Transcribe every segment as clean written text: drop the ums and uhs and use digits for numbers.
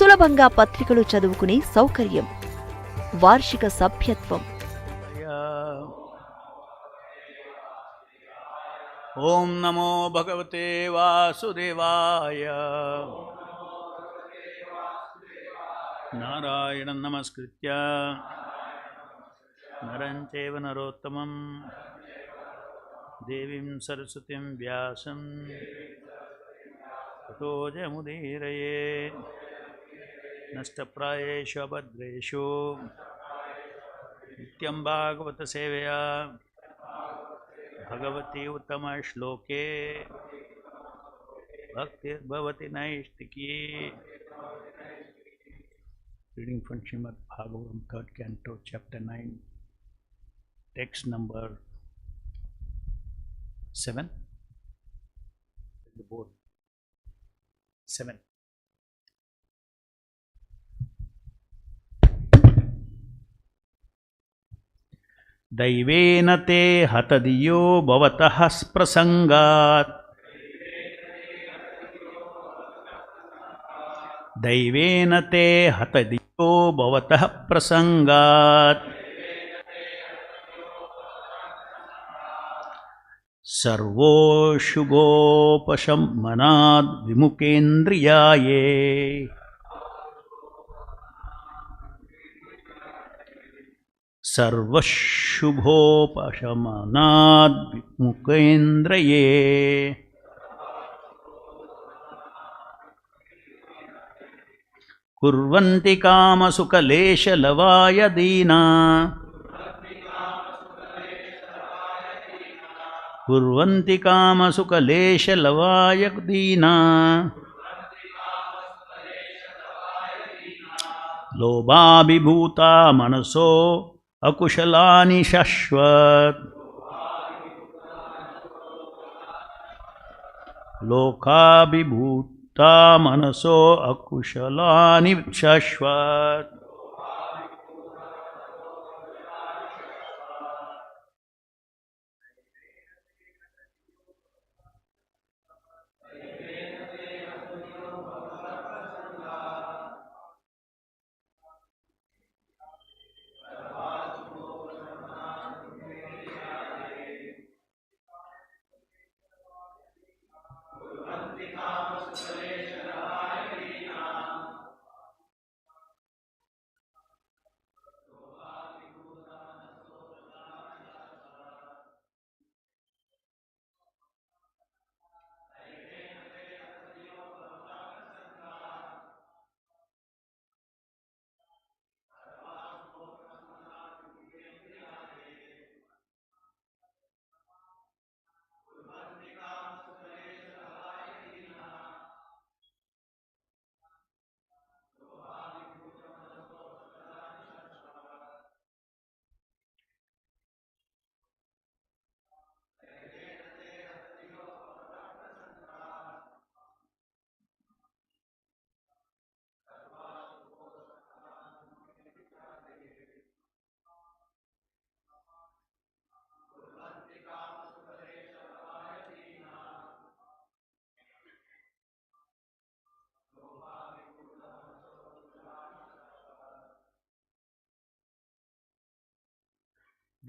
సులభంగా పత్రికలు చదువుకునే సౌకర్యం, వార్షిక సభ్యత్వం. ఓం నమో భగవతే వాసుదేవాయ. నారాయణం నమస్కృత్య నరం చైవ నరోత్తమం దేవీం సరస్వతీం వ్యాసం తతో జయముదీరయేత్. నష్టప్రాయేషు అభద్రేషు నిత్యం భాగవత సేవయా భగవతి ఉత్తమ శ్లోకే భక్తిర్భవతి నైష్టికీ. Reading from Srimad Bhagavatam, 3rd Canto, Chapter 9, text number 7. The board 7. Daivena te hatadiyo bhavatah prasangat. Daivena te hatadiyo bhavatah prasangat. Sarvo shubhopashammanad vimukendriyaye. Sarvashubhopashamanad vimukendriyaye. Kurvanti kama sukalesha lavaya dina. Kurvanti kama sukalesha lavaya dina. Lobhabhibhuta manaso akushalani shashvat. Lokabhibhuta manaso akushalani shashvat.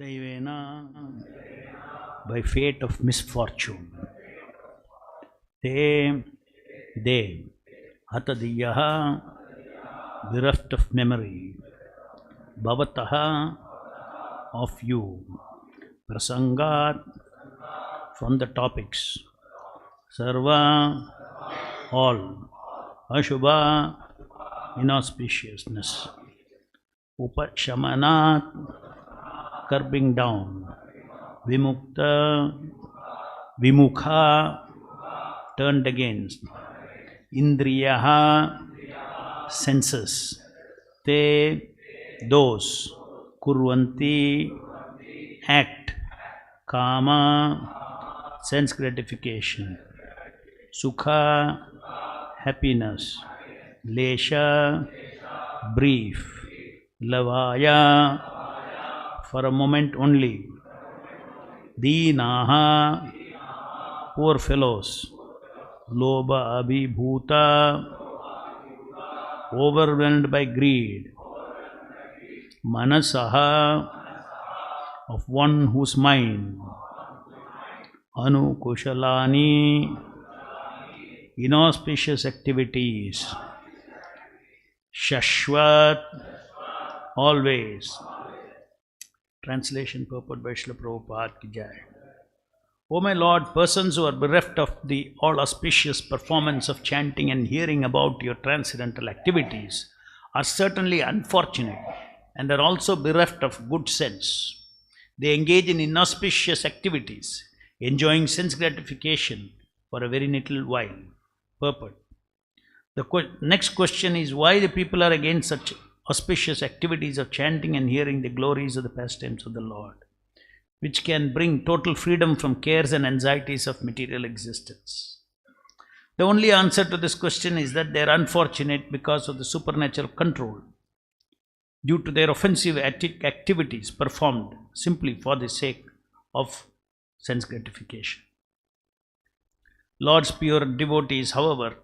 Daivena, by fate of misfortune. They, hatadiyaha, bereft of memory. Bhavataha, of you. Prasangat, from the topics. Sarva, all. Ashubha, inauspiciousness. Upashamanat, curbing down. Vimukta, vimukha, turned against. Indriyaha, senses. Te, those. Kurvanti, act. Kama, sense gratification. Sukha, happiness. Lesha, brief. Lavaya, for a moment only. Dinaha, poor fellows. Lobha abhibhuta, overwhelmed by greed, manasaha, of one whose mind, anukushalani, inauspicious activities, shashvat, always. Translation purport by Srila Prabhupada ki jai. O my Lord, persons who are bereft of the all-auspicious performance of chanting and hearing about your transcendental activities are certainly unfortunate and are also bereft of good sense. They engage in inauspicious activities, enjoying sense gratification for a very little while. Purport. The next question is why the people are against such auspicious activities of chanting and hearing the glories of the pastimes of the Lord, which can bring total freedom from cares and anxieties of material existence. The only answer to this question is that they are unfortunate because of the supernatural control due to their offensive activities performed simply for the sake of sense gratification. Lord's pure devotees, however,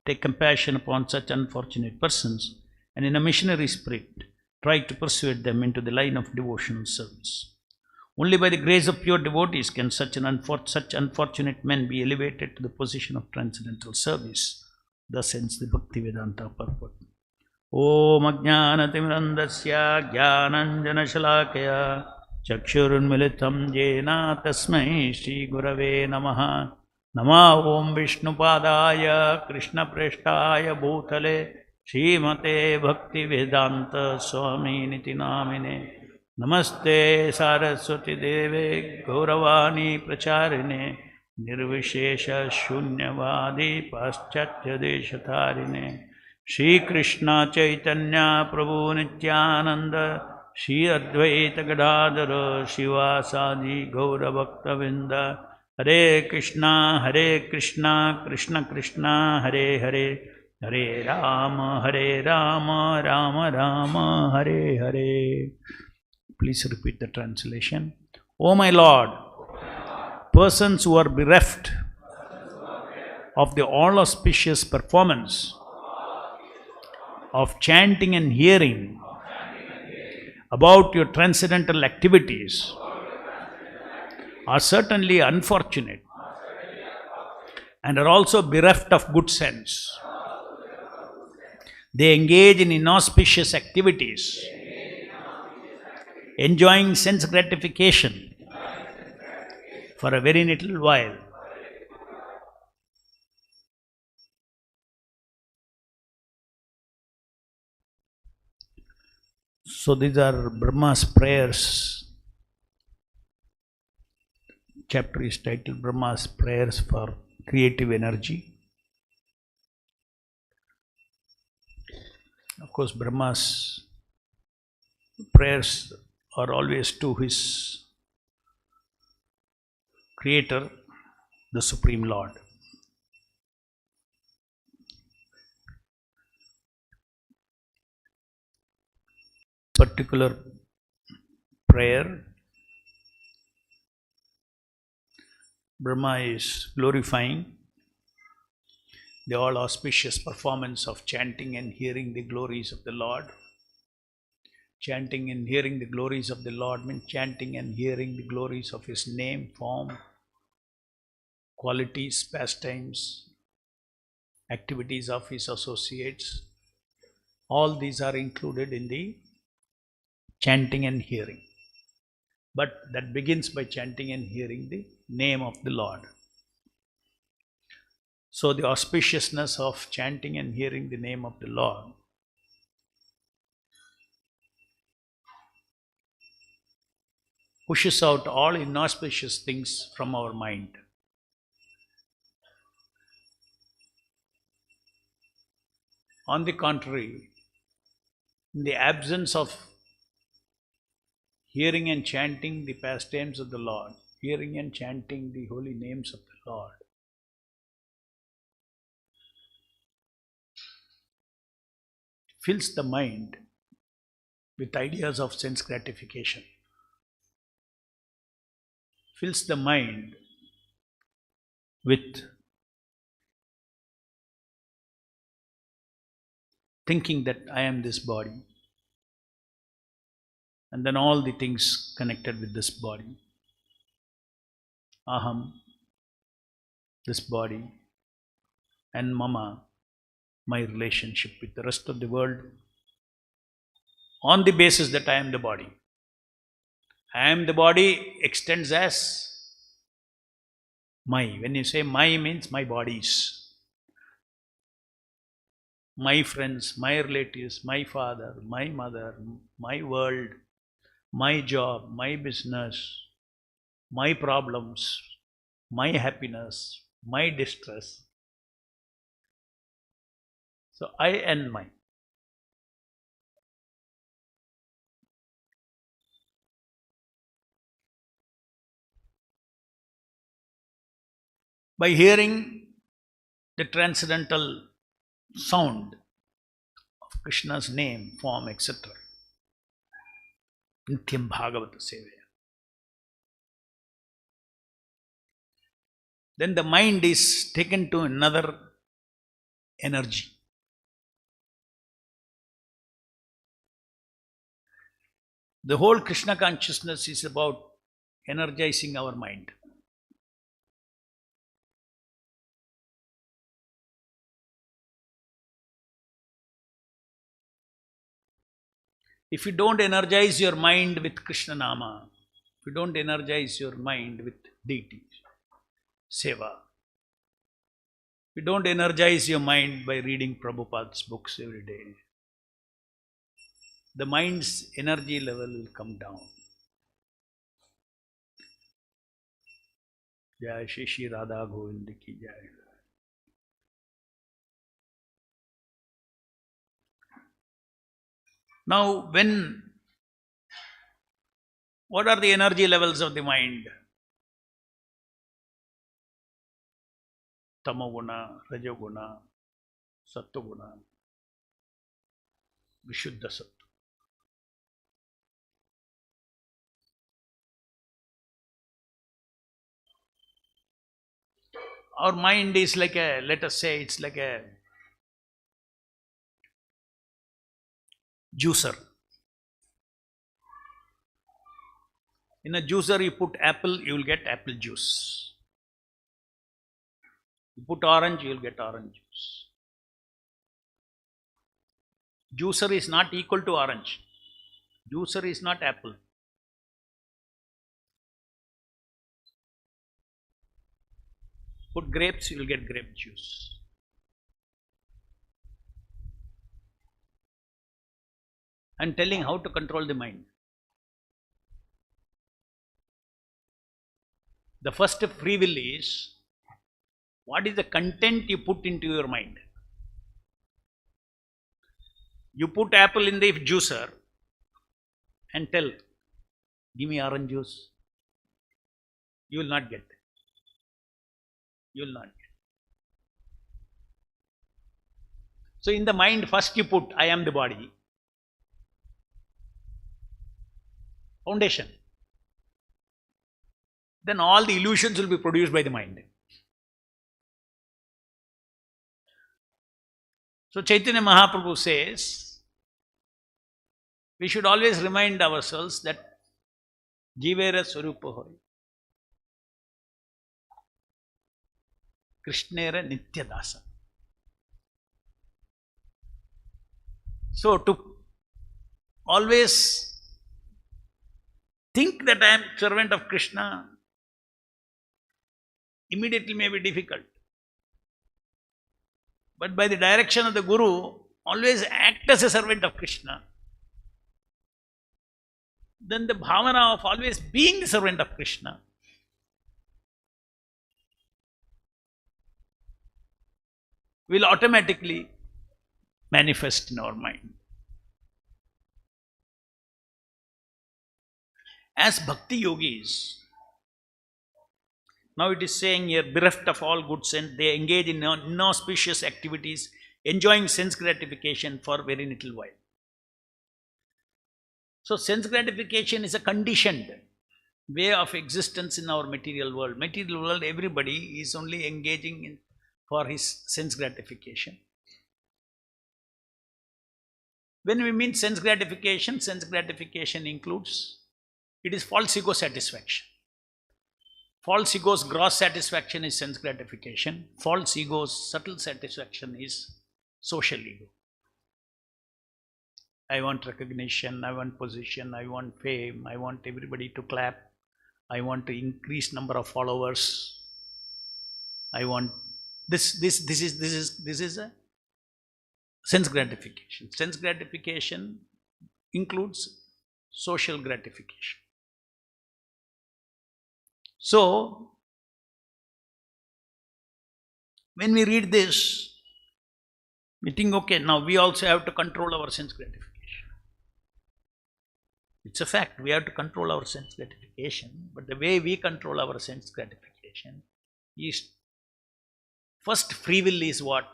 take compassion upon such unfortunate persons and in a missionary spirit try to persuade them into the line of devotional service. Only by the grace of pure devotees can such unfortunate men be elevated to the position of transcendental service. Thus ends the Bhaktivedanta purport. Om Ajnanatimrandasya Jnananjanashalakaya Chakshurunmilitam Jena Tasmai Shri Gurave Namaha. Nama Om Vishnupadaya Krishna Preshtaya Bhutale Srimate Bhaktivedanta Swamy Niti Namine. Namaste Saraswati Deve Gauravani Pracharine Nirvishesha Shunyavadi Paschatya Deshatarine Shri Krishna Chaitanya Prabhu Nityananda Shri Advaita Gadadhara Shiva Sadi Gaura Bhaktavinda Hare Krishna Krishna Krishna Hare Hare Hare Rama Rama Rama Hare Hare. Please repeat the translation. O my Lord, persons who are bereft of the all-auspicious performance of chanting and hearing about your transcendental activities are certainly unfortunate and are also bereft of good sense. They engage in inauspicious activities, enjoying sense gratification for a very little while. So these are Brahma's prayers. Chapter is titled Brahma's Prayers for Creative Energy. Of course, Brahma's prayers are always to his Creator, the Supreme Lord. Particular prayer, Brahma is glorifying the all-auspicious performance of chanting and hearing the glories of the Lord. Chanting and hearing the glories of the Lord means chanting and hearing the glories of His name, form, qualities, pastimes, activities of His associates. All these are included in the chanting and hearing. But that begins by chanting and hearing the name of the Lord. So the auspiciousness of chanting and hearing the name of the Lord pushes out all inauspicious things from our mind. On the contrary, in the absence of hearing and chanting the pastimes of the Lord, hearing and chanting the holy names of the Lord, fills the mind with ideas of sense gratification, fills the mind with thinking that I am this body. And then all the things connected with this body. Aham, this body, and Mama, my relationship with the rest of the world, on the basis that I am the body. I am the body extends as my. When you say my, means my bodies. My friends, my relatives, my father, my mother, my world, my job, my business, my problems, my happiness, my distress. So I and my. By hearing the transcendental sound of Krishna's name, form, etc. Nityam Bhagavata Sevaya. Then the mind is taken to another energy. The whole Krishna consciousness is about energizing our mind. If you don't energize your mind with Krishna Nama, if you don't energize your mind with deity, Seva, if you don't energize your mind by reading Prabhupada's books every day, the mind's energy level will come down. Jai Shri Shri Radha Govind ki Jai. Now, what are the energy levels of the mind? Tamoguna, Rajoguna, Sattoguna, Vishuddha Sattva. Our mind is like a, let us say, it's like a juicer. In a juicer, you put apple, you will get apple juice. You put orange, you will get orange juice. Juicer is not equal to orange. Juicer is not apple. Put grapes, you will get grape juice. I'm telling how to control the mind. The first free will is, what is the content you put into your mind? You put apple in the juicer and tell, give me orange juice. You will not get. You will not get. So in the mind, first you put, I am the body. Foundation. Then all the illusions will be produced by the mind. So Chaitanya Mahaprabhu says, we should always remind ourselves that Jivera Swarupa Hoy, Krishnera Nitya Dasa. So to always think that I am servant of Krishna immediately may be difficult. But by the direction of the Guru, always act as a servant of Krishna. Then the bhavana of always being the servant of Krishna will automatically manifest in our mind. As bhakti yogis, now it is saying here, bereft of all good sense, they engage in inauspicious activities, enjoying sense gratification for very little while. So sense gratification is a conditioned way of existence in our material world. Material world, everybody is only engaging in for his sense gratification. When we mean sense gratification includes, it is false ego satisfaction. False ego's gross satisfaction is sense gratification. False ego's subtle satisfaction is social ego. I want recognition, I want position, I want fame, I want everybody to clap, I want to increase number of followers, I want this is a sense gratification. Sense gratification includes social gratification. So, when we read this, we think, okay, now we also have to control our sense gratification. It's a fact, we have to control our sense gratification, but the way we control our sense gratification is, first, free will is what?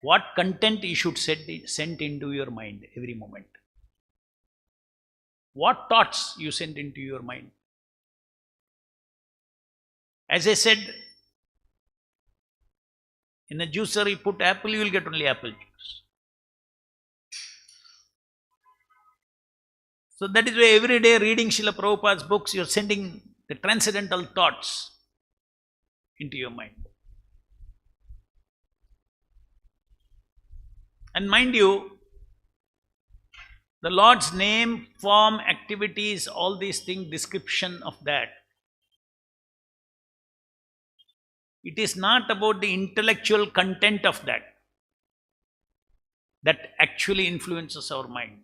What content you should send into your mind every moment. What thoughts you send into your mind. As I said, in a juicer you put apple, you will get only apple juice. So that is why every day reading Srila Prabhupada's books, you are sending the transcendental thoughts into your mind. And mind you, the Lord's name, form, activities, all these things, description of that. It is not about the intellectual content of that actually influences our mind.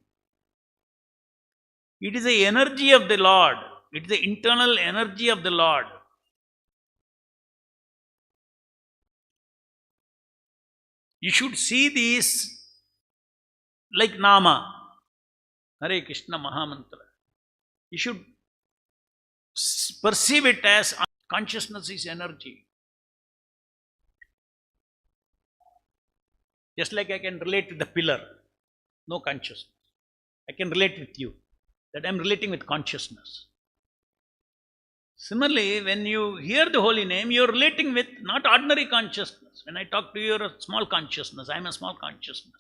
It is the energy of the Lord. It is the internal energy of the Lord. You should see these like Nama, Hare Krishna Mahamantra. You should perceive it as consciousness is energy. Just like I can relate with the pillar, no consciousness. I can relate with you, that I am relating with consciousness. Similarly, when you hear the holy name, you are relating with not ordinary consciousness. When I talk to you, you are a small consciousness. I am a small consciousness.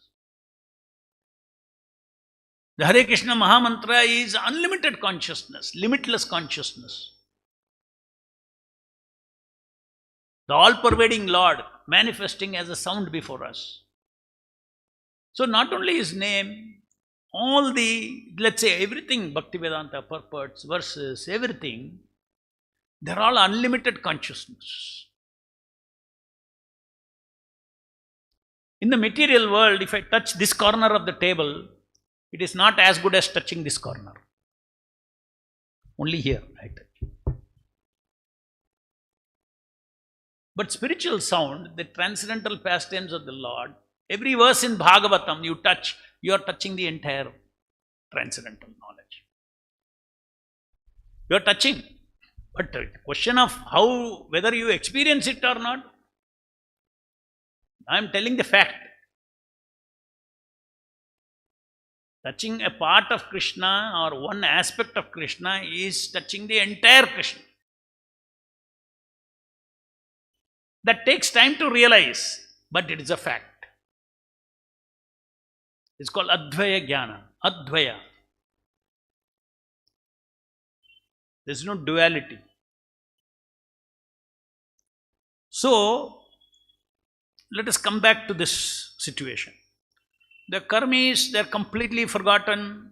The Hare Krishna Mahamantra is unlimited consciousness, limitless consciousness. The all-pervading Lord manifesting as a sound before us. So not only his name, all the, let's say everything, Bhaktivedanta, purports, verses, everything, they're all unlimited consciousness. In the material world, if I touch this corner of the table, it is not as good as touching this corner. Only here I touch. But spiritual sound, the transcendental pastimes of the Lord, every verse in Bhagavatam you touch, you are touching the entire transcendental knowledge. You are touching. But the question of how, whether you experience it or not, I am telling the fact. Touching a part of Krishna or one aspect of Krishna is touching the entire Krishna. That takes time to realize, but it is a fact. It's called Advaya Jnana, Advaya. There is no duality. So, let us come back to this situation. The karmis, they are completely forgotten.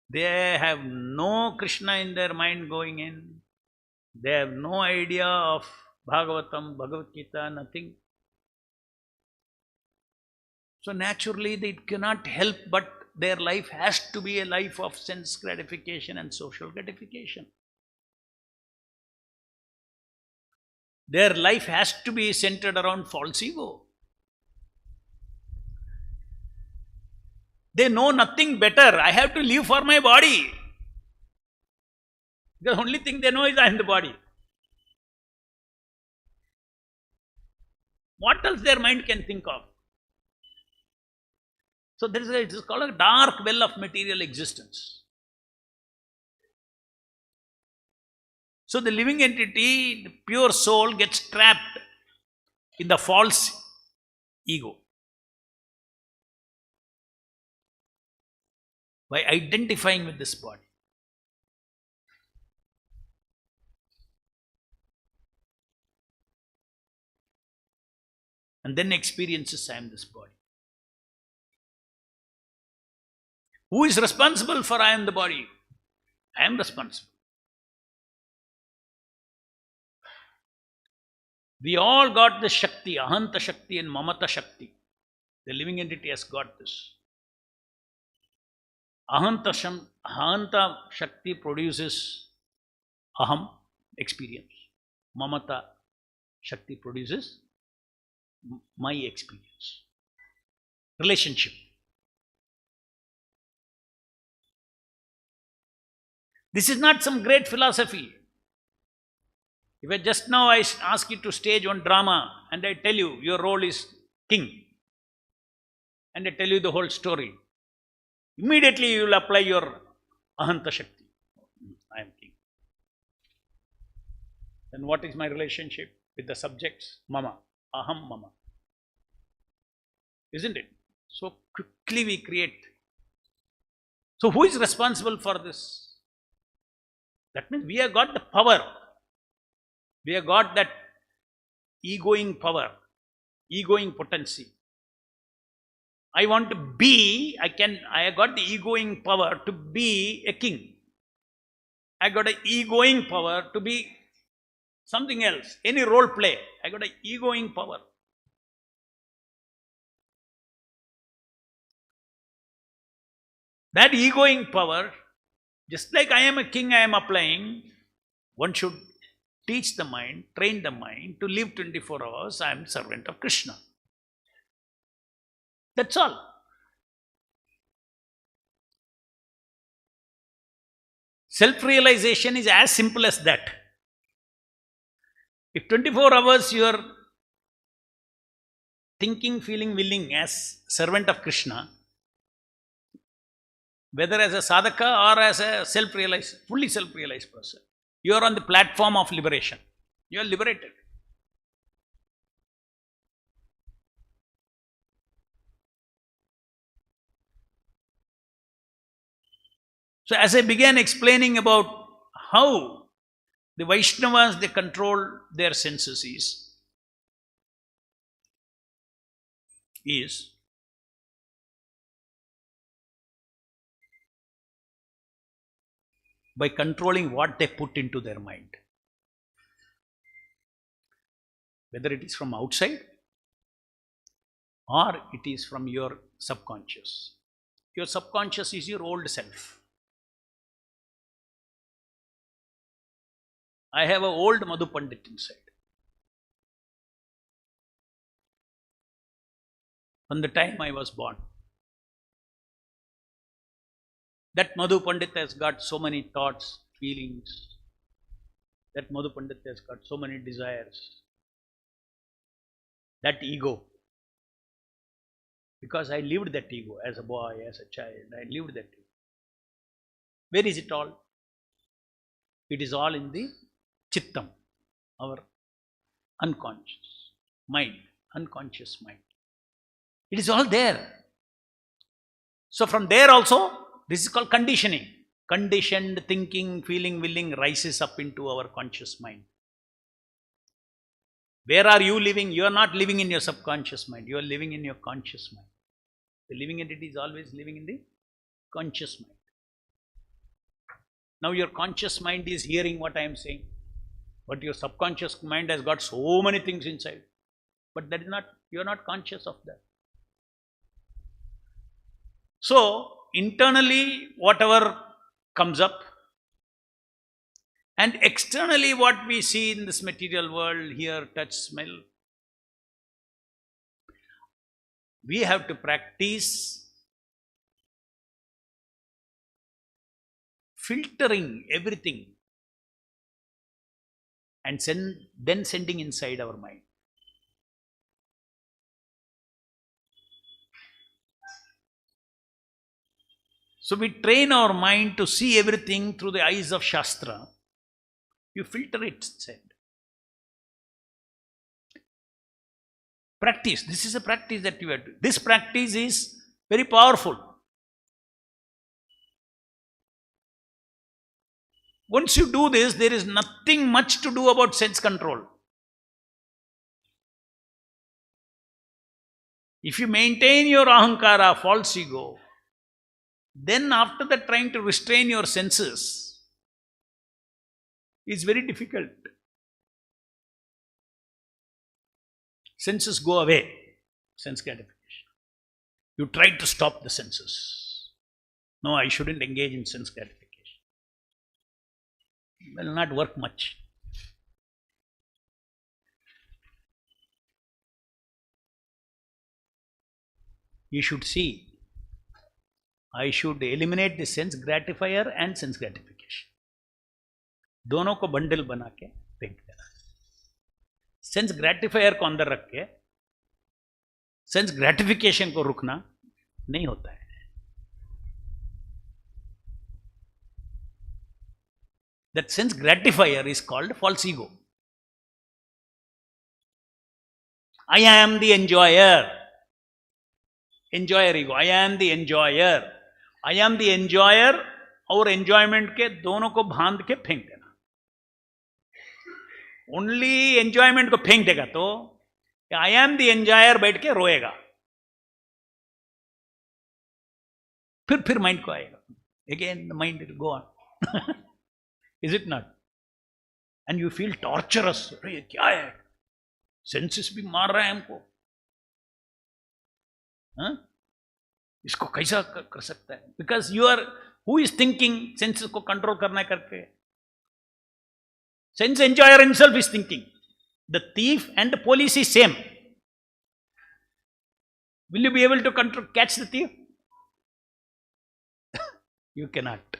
They have no Krishna in their mind going in. They have no idea of Bhagavatam, Bhagavad Gita, nothing. So naturally they cannot help but their life has to be a life of sense gratification and social gratification. Their life has to be centered around false ego. They know nothing better. I have to live for my body. The only thing they know is I am the body. What else their mind can think of? So it is called a dark well of material existence. So the living entity, the pure soul, gets trapped in the false ego. by identifying with this body. And then experiences, I am this body. Who is responsible for I am the body? I am responsible. We all got this Shakti, Ahanta Shakti and Mamata Shakti. The living entity has got this. Ahanta Shakti produces Aham, experience. Mamata Shakti produces my experience. Relationship. This is not some great philosophy. If I just now I ask you to stage one drama and I tell you your role is king and I tell you the whole story, immediately you will apply your Ahanta Shakti. I am king. Then what is my relationship with the subjects? Mama. Aham Mama. Isn't it? So quickly we create. So who is responsible for this? That means we have got the power. We have got that egoing power, egoing potency. I want to be, I have got the egoing power to be a king. I got an egoing power to be something else, any role play. I got an egoing power. That egoing power, just like I am a king, I am applying, one should teach the mind, train the mind to live 24 hours, I am servant of Krishna. That's all. Self-realization is as simple as that. If 24 hours you are thinking, feeling, willing as servant of Krishna, whether as a sadhaka or as a self-realized, fully self-realized person, you are on the platform of liberation. You are liberated. So as I began explaining about how the Vaishnavas, they control their senses is by controlling what they put into their mind. Whether it is from outside or it is from your subconscious. Your subconscious is your old self. I have an old Madhu Pandit inside. From the time I was born. That Madhu Pandit has got so many thoughts, feelings. That Madhu Pandit has got so many desires. That ego. Because I lived that ego as a boy, as a child. I lived that ego. Where is it all? It is all in the Chittam, our unconscious mind, unconscious mind. It is all there. So from there also, this is called conditioning. Conditioned thinking, feeling, willing rises up into our conscious mind. Where are you living? You are not living in your subconscious mind. You are living in your conscious mind. The living entity is always living in the conscious mind. Now your conscious mind is hearing what I am saying. But your subconscious mind has got so many things inside. But that is not, you are not conscious of that. So, internally, whatever comes up, and externally, what we see in this material world, hear, touch, smell, we have to practice filtering everything and then sending inside our mind. So we train our mind to see everything through the eyes of Shastra. You filter it, said. Practice. This is a practice that you have to do. This practice is very powerful. Once you do this, there is nothing much to do about sense control. If you maintain your ahankara, false ego, then after that trying to restrain your senses is very difficult. Senses go away, sense gratification. You try to stop the senses. No, I shouldn't engage in sense gratification. It will not work much. You should see, I should eliminate the sense gratifier and sense gratification. दोनों को bundle बना के फेंक देना. Sense ग्रेटिफायर को अंदर रख के सेंस ग्रेटिफिकेशन को रुकना नहीं होता है. That sense gratifier is called false ego. I am the enjoyer. Enjoyer ego. I am the enjoyer. I am the enjoyer और enjoyment के दोनों को बांध के फेंक देना. ओनली एंजॉयमेंट को फेंक देगा तो आई एम द एंजॉयर बैठ के रोएगा. फिर माइंड को आएगा. Again the mind will go on. Is it not? And you feel torturers. अरे क्या है, सेंसेस भी मार रहा है हमको. इसको कैसा कर सकता है? Because you are who is thinking senses को कंट्रोल करना करके. Sense enjoyer himself is thinking. The thief and the police is same. Will you be able to catch the thief? You cannot.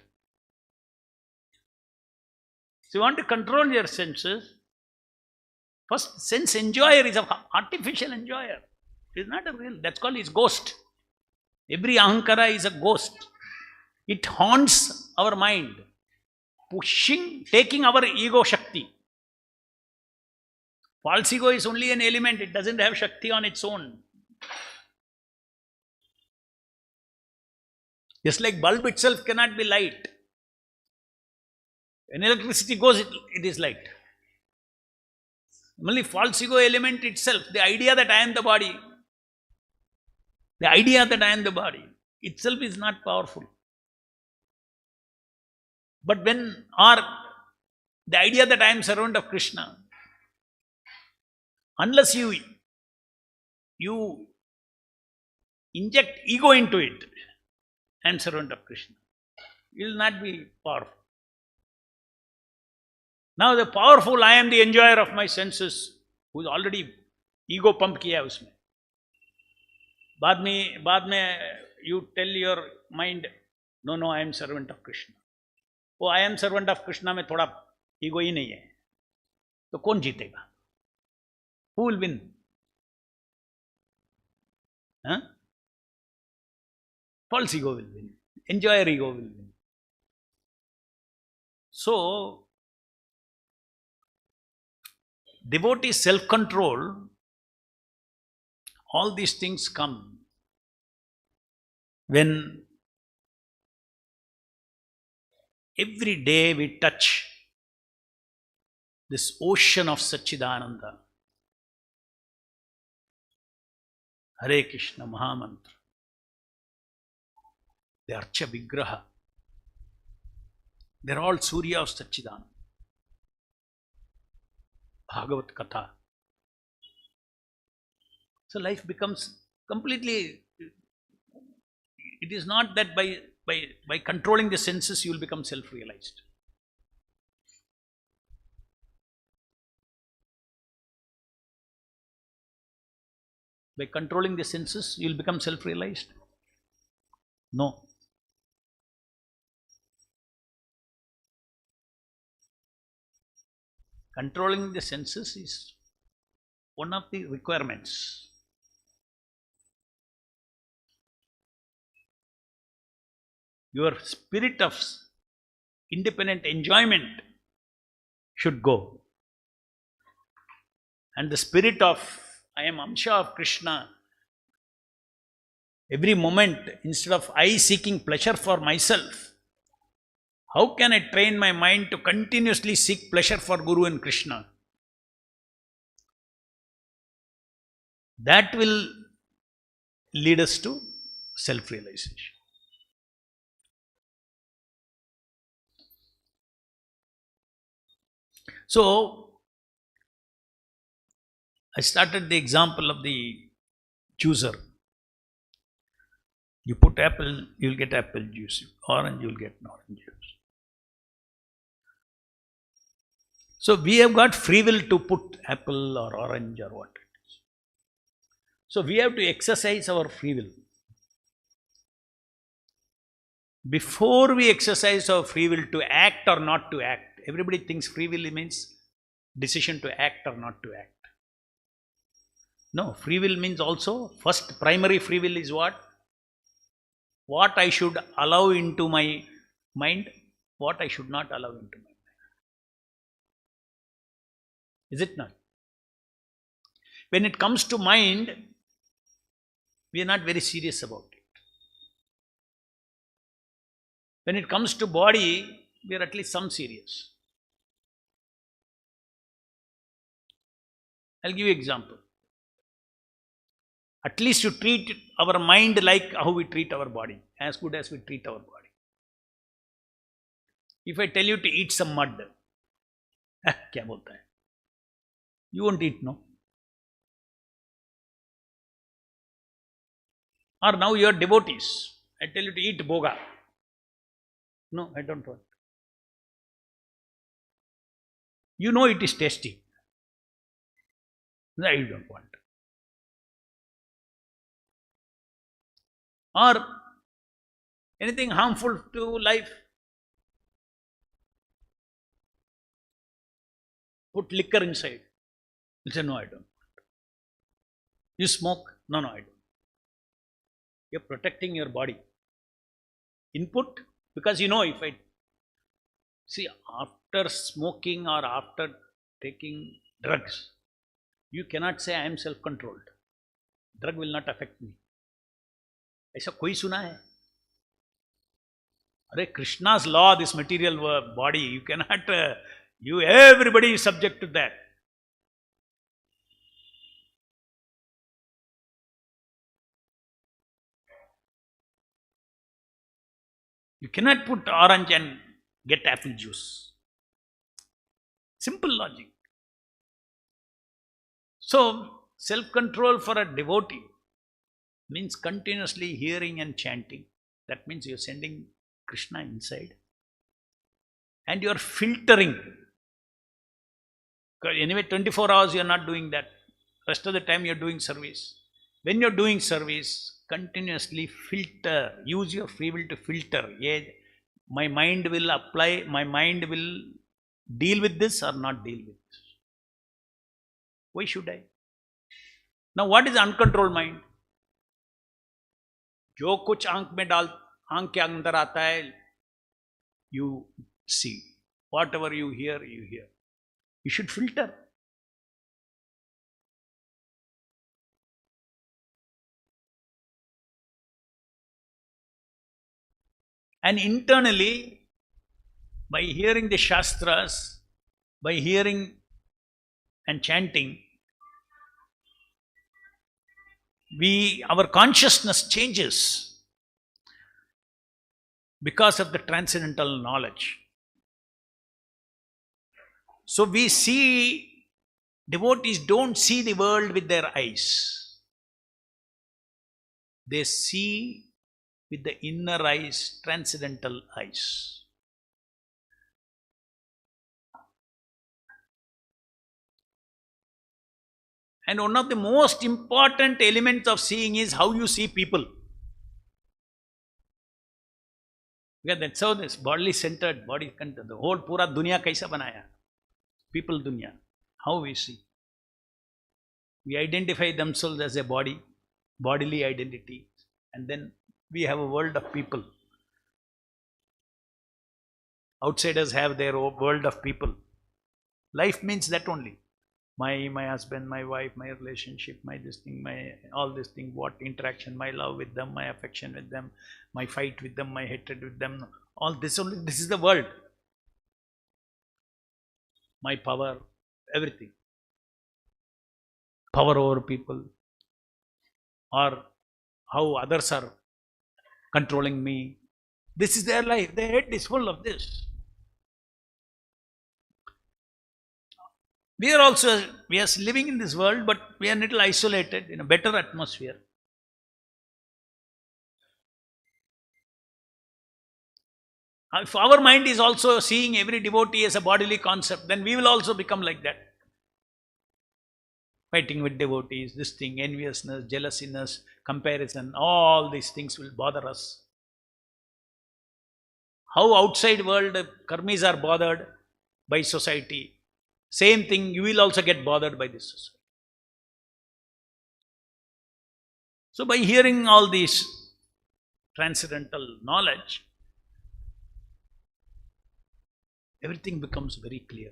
So you want to control your senses. First, sense enjoyer is an artificial enjoyer. It is not a real. That's called his ghost. Every ahankara is a ghost. It haunts our mind. Pushing, taking our ego Shakti. False ego is only an element, it doesn't have Shakti on its own. Just like bulb itself cannot be light. When electricity goes, it is light. Only false ego element itself, the idea that I am the body, itself is not powerful. But when, or the idea that I am servant of Krishna, unless you inject ego into it, I am servant of Krishna, it will not be powerful. Now the powerful, I am the enjoyer of my senses, who is already ego pump किया उसमें. बाद में you tell your mind, no, I am servant of Krishna. वो I am servant of Krishna में थोड़ा ego ही नहीं है, तो कौन जीतेगा? Who will win? False ego will win, enjoyer ego will win. So devotee self control, all these things come when every day we touch this ocean of Satchidananda. Hare Krishna Mahamantra, the Archa Vigraha, they are all Surya of Satchidananda. Bhagavat Katha. So life becomes completely, it is not that by controlling the senses you will become self-realized. By controlling the senses you will become self-realized? No. Controlling the senses is one of the requirements. Your spirit of independent enjoyment should go. And the spirit of, I am Amsha of Krishna, every moment, instead of I seeking pleasure for myself, How can I train my mind to continuously seek pleasure for Guru and Krishna? That will lead us to self-realization. So, I started the example of the juicer. You put apple, you'll get apple juice. Orange, you'll get orange juice. So we have got free will to put apple or orange or what it is. So we have to exercise our free will. Before we exercise our free will to act or not to act, everybody thinks free will means decision to act or not to act. No, free will means also, first primary free will is what? What I should allow into my mind, what I should not allow into my mind. Is it not? When it comes to mind, we are not very serious about it. When it comes to body, we are at least some serious. I'll give you an example. At least you treat our mind like how we treat our body, as good as we treat our body. If I tell you to eat some mud, kya bolta hai? You won't eat, no? Or now you are devotees. I tell you to eat boga. No, I don't want. You know it is tasty. No, I don't want. Or anything harmful to life. Put liquor inside. You say, no, I don't want. You smoke? No, I don't. You're protecting your body. Input, because you know if I... See, after smoking or after taking drugs, you cannot say I am self-controlled. Drug will not affect me. ऐसा कोई सुना है? अरे Krishna's law, this material body, you cannot, everybody is subject to that. You cannot put orange and get apple juice. Simple logic. So, self-control for a devotee means continuously hearing and chanting. That means you're sending Krishna inside. And you're filtering. Anyway, 24 hours you're not doing that. Rest of the time you're doing service. When you're doing service, continuously filter. Use your free will to filter. Yeah, my mind will apply, my mind will deal with this or not deal with this. Why should I? Now what is uncontrolled mind? जो कुछ आंख में आंख के अंदर आता है, you see. Whatever you hear, you hear. You should filter. And internally, by hearing the Shastras, by hearing and chanting, our consciousness changes because of the transcendental knowledge. So we see, devotees don't see the world with their eyes. They see with the inner eyes, transcendental eyes. And one of the most important elements of seeing is how you see people. Because that's how this bodily centered, body centered, the whole pura dunya kaisa banaya? People dunya. How we see. We identify themselves as a body, bodily identity, and then we have a world of people. Outsiders have their own world of people. Life means that only. My husband, my wife, my relationship, my this thing, my all this thing, what interaction, my love with them, my affection with them, my fight with them, my hatred with them, All this only, this is the world. My power, everything. Power over people, or how others are controlling me. This is their life. Their head is full of this. We are living in this world, but we are a little isolated in a better atmosphere. If our mind is also seeing every devotee as a bodily concept, then we will also become like that. Fighting with devotees, this thing, enviousness, jealousiness, comparison, all these things will bother us. How outside world karmis are bothered by society, same thing you will also get bothered by this society. So by hearing all these transcendental knowledge, everything becomes very clear.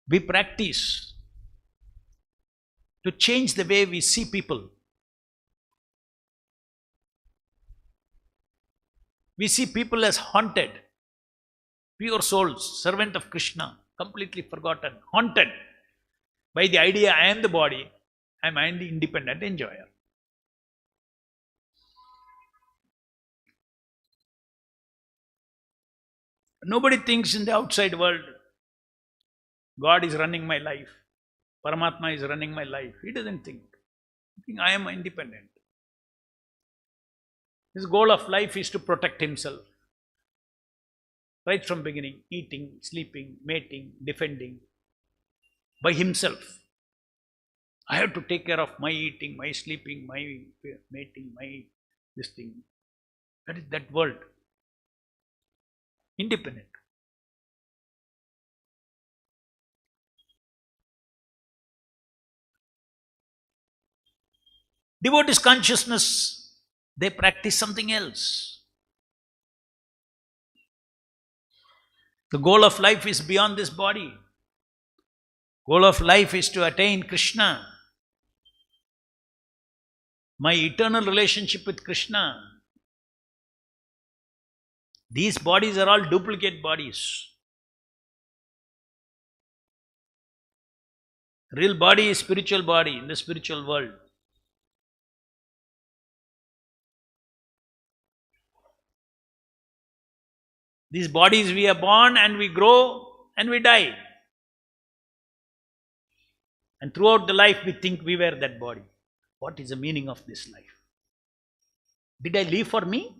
We practice to change the way we see people. We see people as haunted, pure souls, servant of Krishna, completely forgotten, haunted by the idea I am the body, I am the independent enjoyer. Nobody thinks in the outside world, God is running my life, Paramatma is running my life. He doesn't think. He thinks I am independent. His goal of life is to protect himself. Right from beginning, eating, sleeping, mating, defending, by himself. I have to take care of my eating, my sleeping, my mating, my this thing. That is that world. Independent. Devotees' consciousness, they practice something else. The goal of life is beyond this body. Goal of life is to attain Krishna. My eternal relationship with Krishna. These bodies are all duplicate bodies. Real body is spiritual body in the spiritual world. These bodies, we are born and we grow and we die. And throughout the life we think we were that body. What is the meaning of this life? Did I live for me?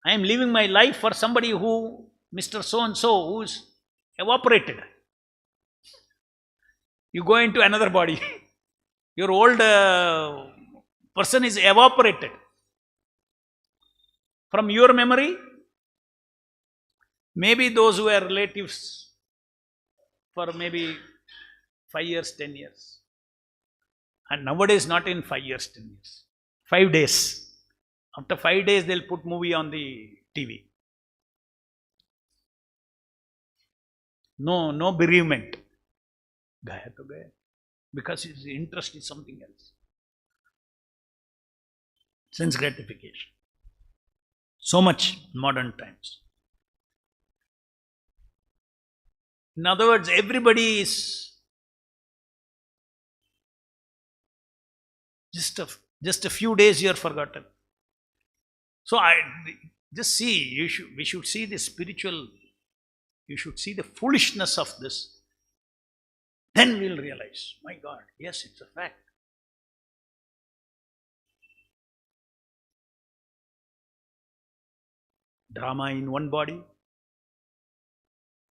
I am living my life for somebody who, Mr. So-and-so, who is evaporated. You go into another body. Your old person is evaporated. From your memory, maybe those who are relatives for maybe 5 years, 10 years. And nowadays not in 5 years, 10 years. 5 days. After 5 days they'll put movie on the TV. No bereavement. Gaya to gaya. Because his interest is something else. Sense gratification. So much in modern times. In other words, everybody is just a few days you are forgotten. So just see, we should see the spiritual, you should see the foolishness of this. Then we'll realize, my God, yes, it's a fact. Drama in one body,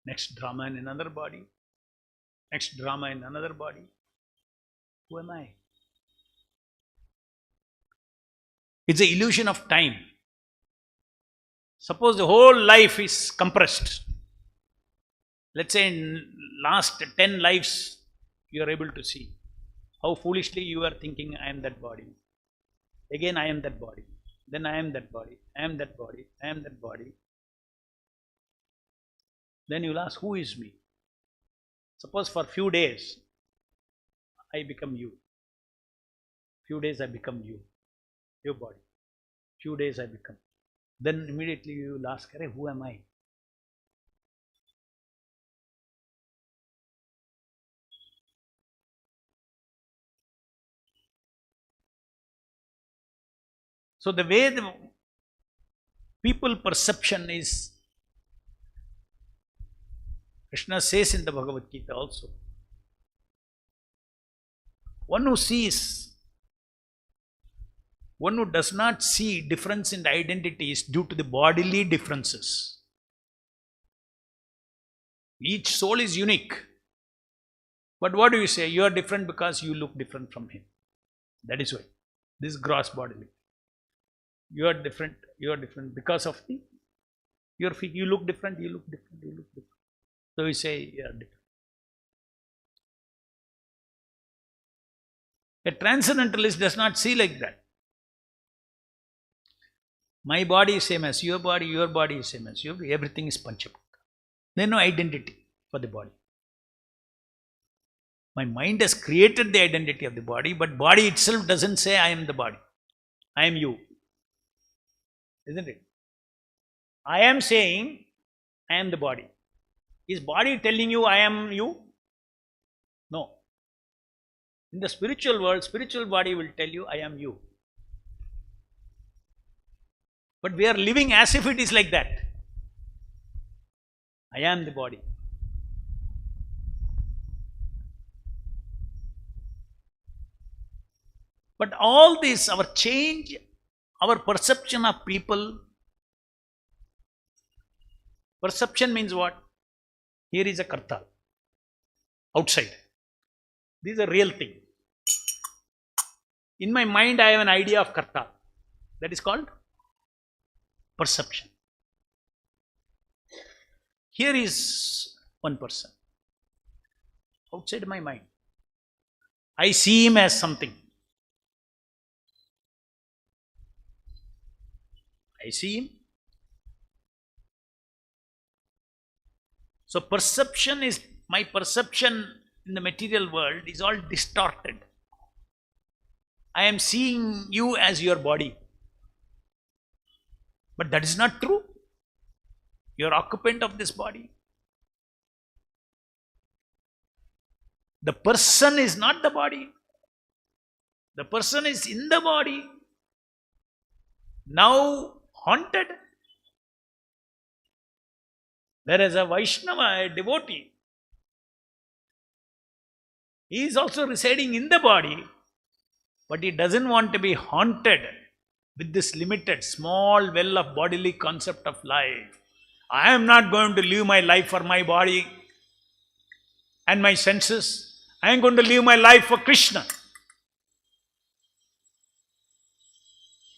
next drama in another body, next drama in another body. Who am I? It's an illusion of time. Suppose the whole life is compressed. Let's say in last 10 lives you are able to see how foolishly you are thinking, I am that body. Again I am that body. Then I am that body. I am that body. I am that body. Then you will ask, who is me? Suppose for few days I become you. Few days I become you. Your body. Few days I become. Then immediately you will ask, "Arey, who am I?" So the way the people perception is, Krishna says in the Bhagavad Gita also, one who does not see difference in the identity is due to the bodily differences. Each soul is unique. But what do you say? You are different because you look different from him. That is why. This gross bodily. You are different because of your feet. You look different, you look different, you look different. So we say you are different. A transcendentalist does not see like that. My body is same as your body is same as your body. Everything is Panchabhuta. There is no identity for the body. My mind has created the identity of the body, but body itself doesn't say I am the body. I am you. Isn't it? I am saying I am the body. Is body telling you I am you? No. In the spiritual world, spiritual body will tell you I am you. But we are living as if it is like that. I am the body. But all this, our change, our perception of people, perception means what? Here is a karta, outside. This is a real thing. In my mind, I have an idea of karta. That is called perception. Here is one person, outside my mind. I see him as something. I see him. So perception is, my perception in the material world is all distorted. I am seeing you as your body. But that is not true. You are occupant of this body. The person is not the body. The person is in the body. Now haunted. Whereas a Vaishnava, a devotee, he is also residing in the body, but he doesn't want to be haunted with this limited, small well of bodily concept of life. I am not going to live my life for my body and my senses. I am going to live my life for Krishna.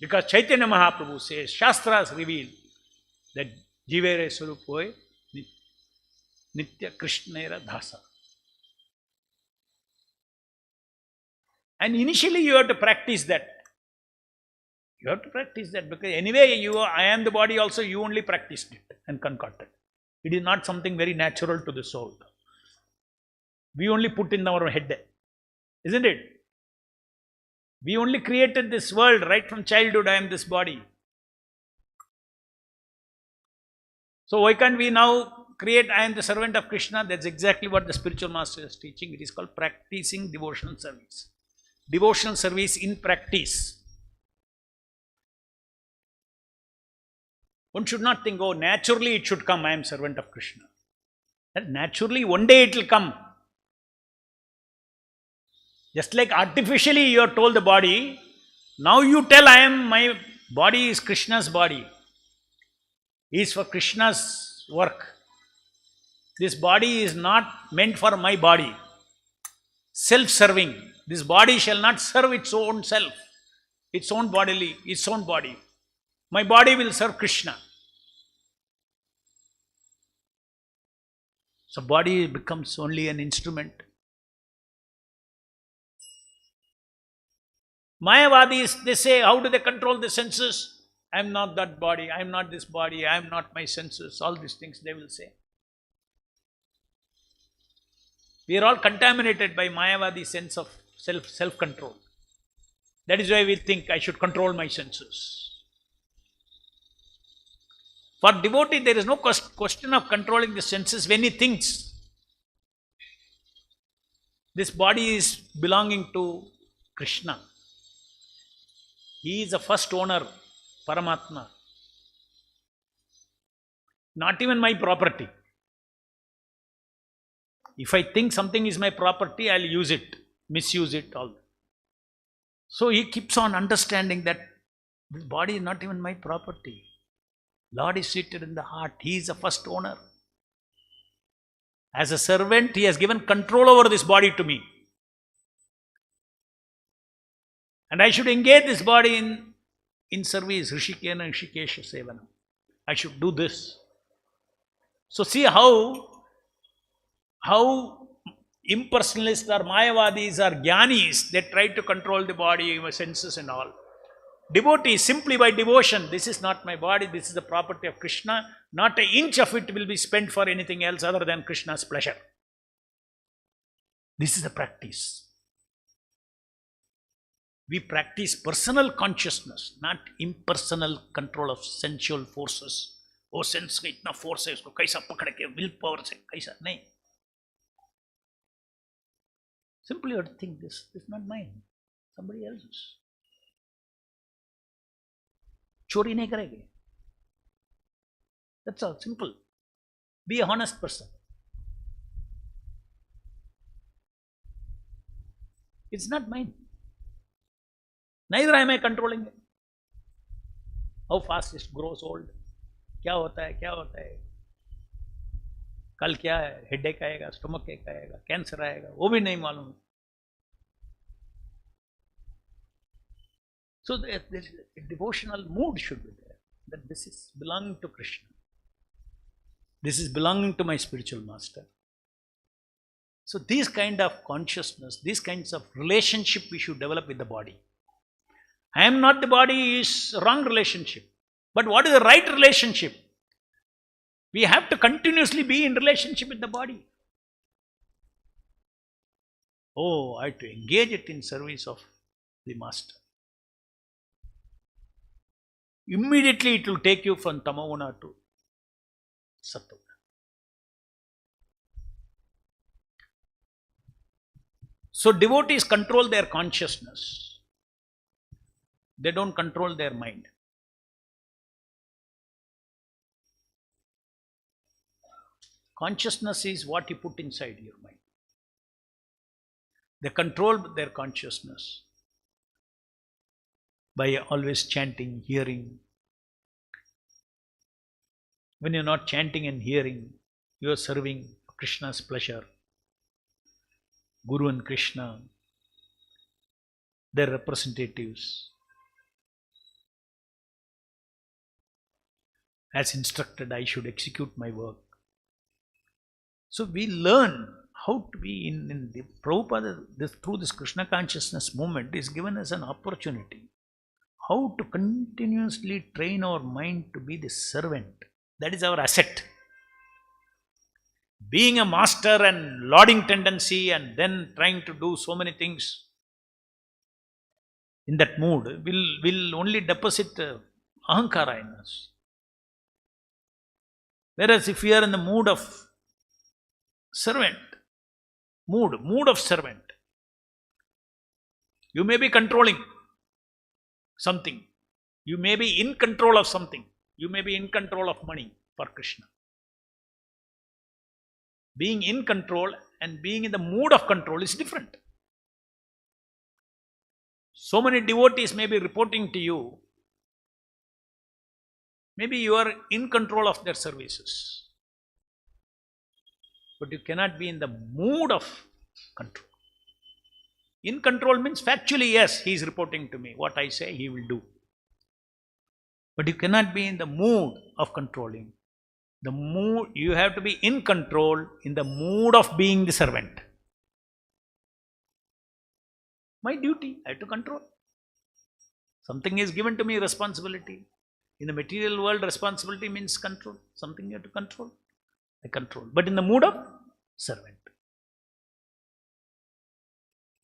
Because Chaitanya Mahaprabhu says, Shastras reveal that Jivere Swarupoe Nitya Krishnera Dasa. And initially you have to practice that. You have to practice that because anyway I am the body also, you only practiced it and concocted. It is not something very natural to the soul. We only put in our head, isn't it? We only created this world right from childhood, I am this body. So why can't we now create, I am the servant of Krishna? That's exactly what the spiritual master is teaching. It is called practicing devotional service. Devotional service in practice. One should not think, oh, naturally it should come, I am servant of Krishna. That naturally, one day it will come. Just like artificially you are told the body, now you tell my body is Krishna's body. He is for Krishna's work. This body is not meant for my body. Self-serving. This body shall not serve its own self, its own bodily, its own body. My body will serve Krishna. So body becomes only an instrument. Mayavadis, they say, how do they control the senses? I am not that body, I am not this body, I am not my senses, all these things they will say. We are all contaminated by Mayavadi sense of self-control. That is why we think I should control my senses. For devotee, there is no question of controlling the senses when he thinks. This body is belonging to Krishna. He is the first owner, Paramatma. Not even my property. If I think something is my property, I'll use it, misuse it, all. So he keeps on understanding that this body is not even my property. Lord is seated in the heart. He is the first owner. As a servant, he has given control over this body to me. And I should engage this body in service, Rishikena Rishikesha Sevana. I should do this. So see how impersonalists or Mayavadis or Jnanis, they try to control the body, senses and all. Devotees, simply by devotion, this is not my body, this is the property of Krishna. Not an inch of it will be spent for anything else other than Krishna's pleasure. This is the practice. We practice personal consciousness, not impersonal control of sensual forces. Oh, sense का इतना force है, उसको कैसा पकड़ के will power से कैसा नहीं. Simply you have to think this is not mine, somebody else's. चोरी नहीं करेंगे. That's all, simple. Be a honest person. It's not mine. Neither am I controlling it. How fast it grows old. क्या होता है. कल क्या है, headache आएगा, स्टमक एक आएगा, कैंसर आएगा, वो भी नहीं मालूम. So a devotional mood should be there, that this is belonging to Krishna. This is belonging to my spiritual master. So these kind of consciousness, these kinds of relationship we should develop with the body. I am not the body is wrong relationship. But what is the right relationship? We have to continuously be in relationship with the body. Oh, I have to engage it in service of the master. Immediately it will take you from Tamoguna to Sattva. So devotees control their consciousness. They don't control their mind. Consciousness is what you put inside your mind. They control their consciousness by always chanting, hearing. When you're not chanting and hearing, you are serving Krishna's pleasure. Guru and Krishna, their representatives. As instructed, I should execute my work. So we learn how to be in the Prabhupada, through this Krishna consciousness movement is given as an opportunity. How to continuously train our mind to be the servant. That is our asset. Being a master and lauding tendency and then trying to do so many things in that mood will only deposit ahankara in us. Whereas if we are in the mood of servant, mood of servant, you may be controlling something. You may be in control of something. You may be in control of money for Krishna. Being in control and being in the mood of control is different. So many devotees may be reporting to you. Maybe you are in control of their services. But you cannot be in the mood of control. In control means factually, yes, he is reporting to me. What I say, he will do. But you cannot be in the mood of controlling. The mood, you have to be in control in the mood of being the servant. My duty, I have to control. Something is given to me, responsibility. In the material world, responsibility means control. Something you have to control. I control. But in the mood of servant.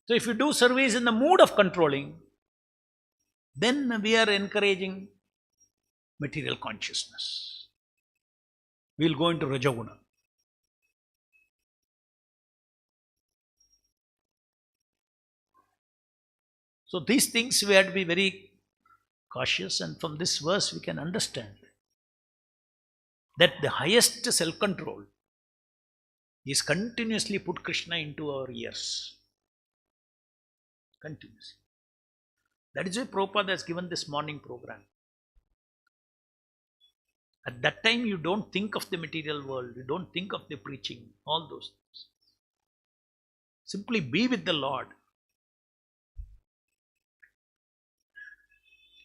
So if you do service in the mood of controlling, then we are encouraging material consciousness. we will go into Rajoguna. So these things we have to be very cautious, and from this verse we can understand that the highest self-control is continuously put Krishna into our ears. Continuously. That is why Prabhupada has given this morning program. At that time you don't think of the material world, you don't think of the preaching, all those things. Simply be with the Lord.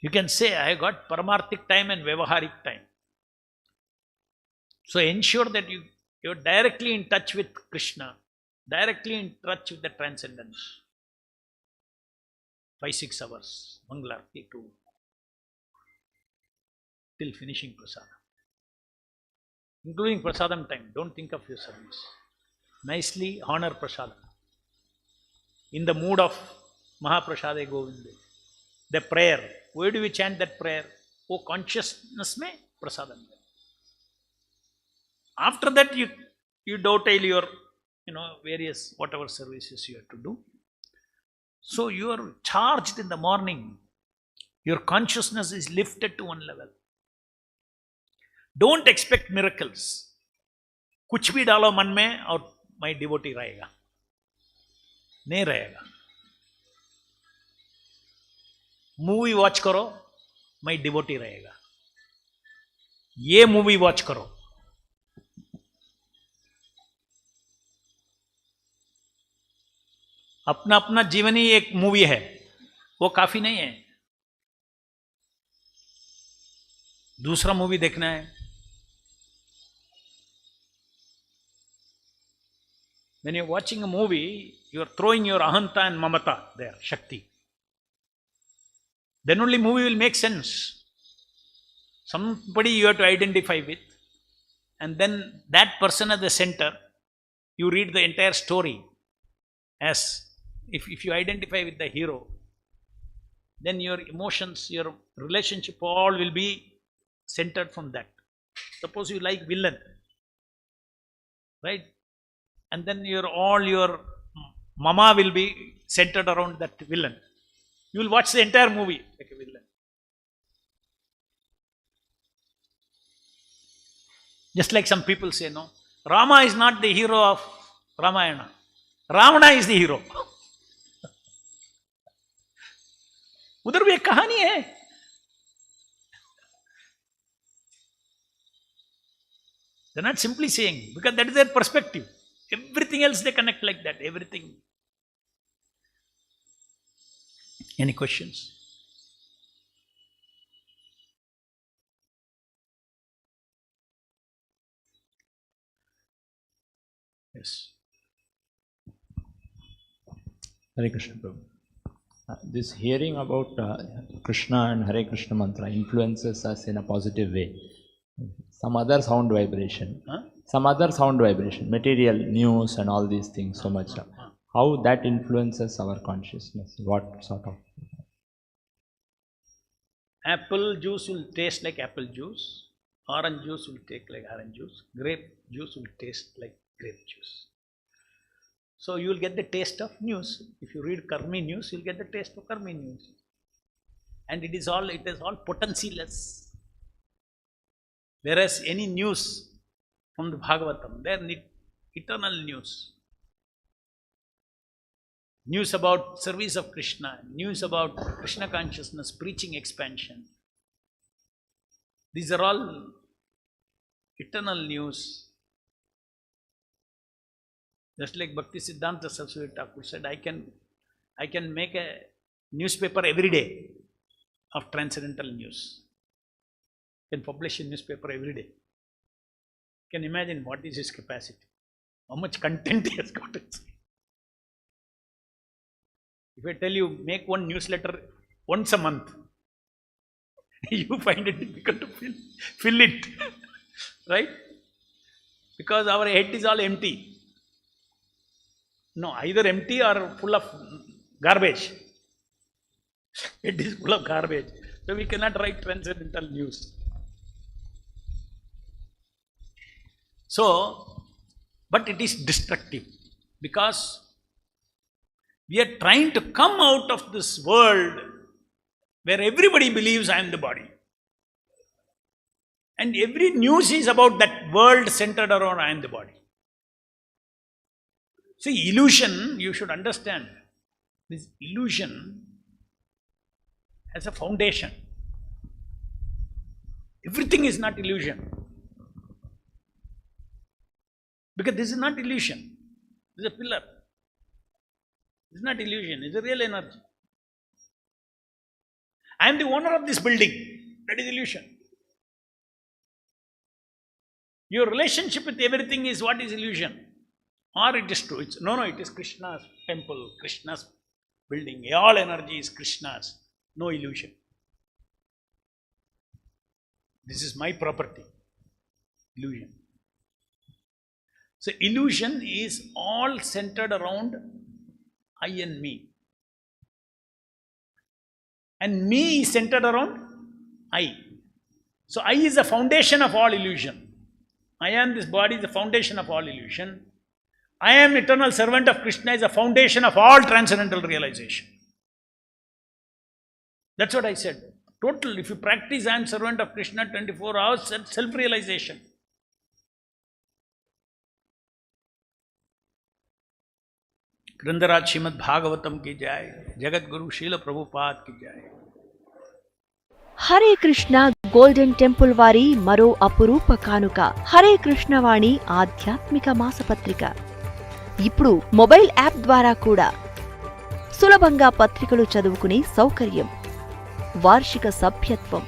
You can say, I got paramarthik time and vyavaharik time. So ensure that you're directly in touch with Krishna, directly in touch with the transcendence. 5-6 hours, Mangalarti to till finishing prasadam. Including prasadam time, don't think of your service. Nicely honor prasadam. In the mood of Mahaprasade Govinde. The prayer, where do we chant that prayer? Oh, consciousness mein prasadam. After that you dovetail your various whatever services you have to do. So you are charged in the morning. Your consciousness is lifted to one level. Don't expect miracles. कुछ भी डालो मन में और my devotee रहेगा, नहीं रहेगा. Movie watch करो, my devotee रहेगा. ये मूवी वॉच करो. अपना अपना जीवन ही एक मूवी है, वो काफी नहीं है. दूसरा मूवी देखना है. When you're watching a movie, you're throwing your ahanta and mamata there, Shakti. Then only movie will make sense. Somebody you have to identify with, and then that person at the center, you read the entire story as if you identify with the hero, then your emotions, your relationship all will be centered from that. Suppose you like villain, right? And then all your mama will be centered around that villain. You will watch the entire movie like a villain. Just like some people say, no, Rama is not the hero of Ramayana. Ravana is the hero. उधर भी एक कहानी है. They're not simply saying, because that is their perspective. Everything else they connect like that. Everything. Any questions? Yes. Hare Krishna Prabhu. This hearing about Krishna and Hare Krishna mantra influences us in a positive way. Some other sound vibration. Some other sound vibration, material, news and all these things so much. How that influences our consciousness? What sort of? Apple juice will taste like apple juice. Orange juice will taste like orange juice. Grape juice will taste like grape juice. So you will get the taste of news. If you read Karmi news, you will get the taste of Karmi news. And it is all potency-less. Whereas any news from the Bhagavatam, they are eternal news. News about service of Krishna, news about Krishna consciousness, preaching expansion. These are all eternal news. Just like Bhakti Siddhanta Saraswati Thakur said, I can make a newspaper every day of transcendental news. I can publish a newspaper every day. You can imagine what is his capacity, how much content he has got. If I tell you, make one newsletter once a month, you find it difficult to fill it, right? Because our head is all empty. No, either empty or full of garbage. It is full of garbage. So we cannot write transcendental news. So, but it is destructive because we are trying to come out of this world where everybody believes I am the body. And every news is about that world centered around I am the body. See, illusion, you should understand, this illusion has a foundation. Everything is not illusion. Because this is not illusion. This is a pillar. This is not illusion, it's a real energy. I am the owner of this building. That is illusion. Your relationship with everything is what is illusion. Or it is true. No, it is Krishna's temple, Krishna's building. All energy is Krishna's. No illusion. This is my property. Illusion. So illusion is all centered around I and me. And me is centered around I. So I is the foundation of all illusion. I am this body is the foundation of all illusion. I am eternal servant of Krishna is the foundation of all transcendental realization. That's what I said. Total, if you practice I am servant of Krishna 24 hours, that's self-realization. ग्रंथराज Shrimad Bhagavatam की जय, जगत गुरु शील प्रभुपाद की जय. Hare Krishna golden temple వారి మరో అపురూప కానుక హరే కృష్ణవాణి ఆధ్యాత్మిక మాసపత్రిక. ఇప్పుడు మొబైల్ యాప్ ద్వారా కూడా సులభంగా పత్రికలు చదువుకునే సౌకర్యం, వార్షిక సభ్యత్వం,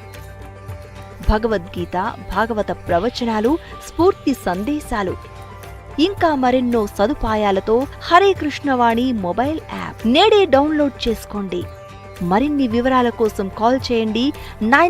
భగవద్గీత, భాగవత ప్రవచనాలు, స్ఫూర్తి సందేశాలు, ఇంకా మరెన్నో సదుపాయాలతో హరే కృష్ణవాణి మొబైల్ యాప్ నేడే డౌన్లోడ్ చేసుకోండి. మరిన్ని వివరాల కోసం కాల్ చేయండి 9